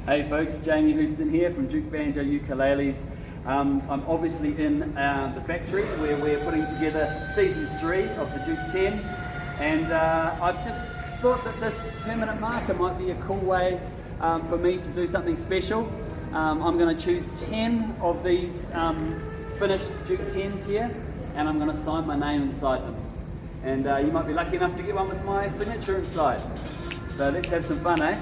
Hey folks, Jamie Houston here from DUKE Banjo Ukuleles. I'm obviously in the factory where we're putting together season 3 of the DUKE10, and I've just thought that this permanent marker might be a cool way for me to do something special. I'm going to choose 10 of these finished DUKE10s here, and I'm going to sign my name inside them. And you might be lucky enough to get one with my signature inside. So let's have some fun, eh?